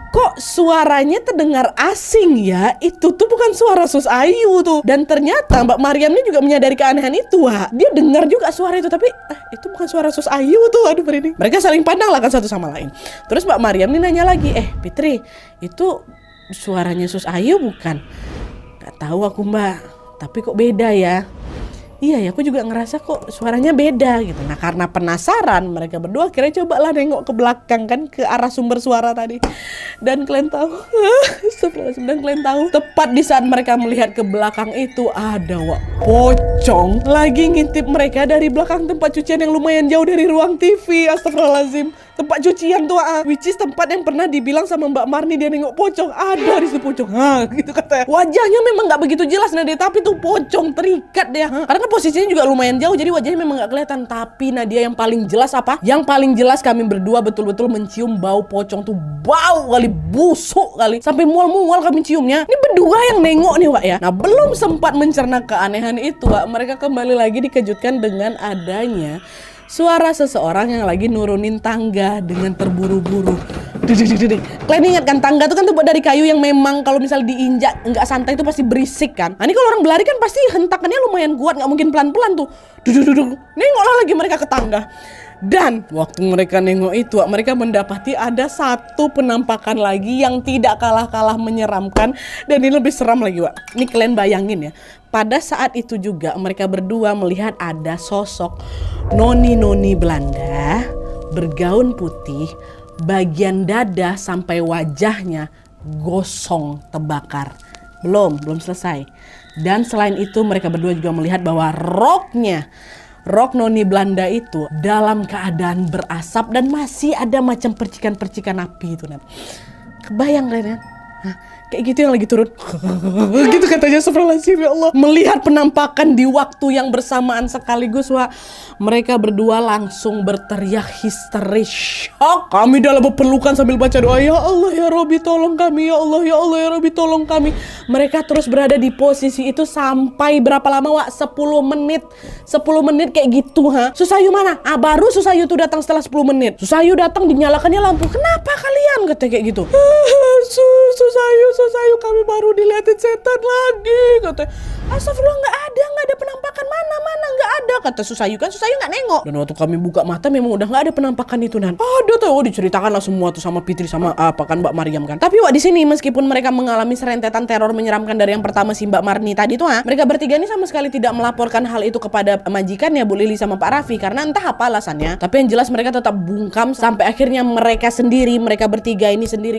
kok suaranya terdengar asing ya? Itu tuh bukan suara Sus Ayu tuh. Dan ternyata Mbak Mariam ini juga menyadari keanehan itu, Wak. Dia dengar juga suara itu, tapi itu bukan suara Sus Ayu tuh. Aduh, merinding. Mereka saling pandang lah kan satu sama lain. Terus Mbak Mariam ini nanya lagi, Fitri, itu suaranya Sus Ayu bukan? Gak tahu aku, Mbak, tapi kok beda ya? Iya ya, aku juga ngerasa kok suaranya beda gitu. Nah, karena penasaran, mereka berdua akhirnya cobalah nengok ke belakang kan, ke arah sumber suara tadi. Dan kalian tahu, tepat di saat mereka melihat ke belakang itu ada pocong lagi ngintip mereka dari belakang tempat cucian yang lumayan jauh dari ruang TV. Astagfirullahaladzim. Tempat cucian tuh, which is tempat yang pernah dibilang sama Mbak Marni dia nengok pocong. Ada di situ pocong, gitu katanya. Wajahnya memang nggak begitu jelas Nadia, tapi tuh pocong terikat dia. Karena posisinya juga lumayan jauh, jadi wajahnya memang nggak kelihatan. Tapi Nadia yang paling jelas apa? Yang paling jelas kami berdua betul-betul mencium bau pocong tuh, bau kali, busuk kali, sampai mual-mual kami ciumnya. Ini berdua yang nengok nih, Wak ya. Nah, belum sempat mencerna keanehan itu, Wak, mereka kembali lagi dikejutkan dengan adanya suara seseorang yang lagi nurunin tangga dengan terburu-buru. Kalian ingat kan, tangga itu kan terbuat dari kayu yang memang kalau misalnya diinjak nggak santai itu pasti berisik kan. Nah, ini kalau orang berlari kan pasti hentakannya lumayan kuat, nggak mungkin pelan-pelan tuh. Nengoklah lagi mereka ke tangga. Dan waktu mereka nengok itu, mereka mendapati ada satu penampakan lagi yang tidak kalah-kalah menyeramkan. Dan ini lebih seram lagi, Wak. Ini kalian bayangin ya. Pada saat itu juga mereka berdua melihat ada sosok noni-noni Belanda bergaun putih, bagian dada sampai wajahnya gosong terbakar. Belum selesai. Dan selain itu mereka berdua juga melihat bahwa rok noni Belanda itu dalam keadaan berasap dan masih ada macam percikan-percikan api itu. Kebayang kalian kan? Kayak gitu yang lagi turun. Gitu katanya, astagfirullahaladzim, ya Allah. Melihat penampakan di waktu yang bersamaan sekaligus, Wak, mereka berdua langsung berteriak histeris, shock. Kami dalam berpelukan sambil baca doa, ya Allah ya Robbi tolong kami, ya Allah ya Allah ya Robbi tolong kami. Mereka terus berada di posisi itu sampai berapa lama, Wak? 10 menit. 10 menit kayak gitu, Sus Ayu mana? Baru Sus Ayu tuh datang setelah 10 menit. Sus Ayu datang, dinyalakannya lampu. Kenapa kalian? Katanya kayak gitu. Sus Ayu, kami baru dilihatin setan lagi, katanya. Astagfirullah, nggak ada penampakan, mana nggak ada, kata Sus Ayu kan. Sus Ayu nggak nengok. Dan waktu kami buka mata memang udah nggak ada penampakan itu, Nan. Ada tuh, diceritakan lah semua tuh sama Fitri sama Mbak Mariam kan. Tapi Wak, di sini meskipun mereka mengalami serentetan teror menyeramkan dari yang pertama si Mbak Marni tadi tuh, mereka bertiga ini sama sekali tidak melaporkan hal itu kepada majikannya Bu Lili sama Pak Raffi karena entah apa alasannya. Tapi yang jelas mereka tetap bungkam sampai akhirnya mereka bertiga ini sendiri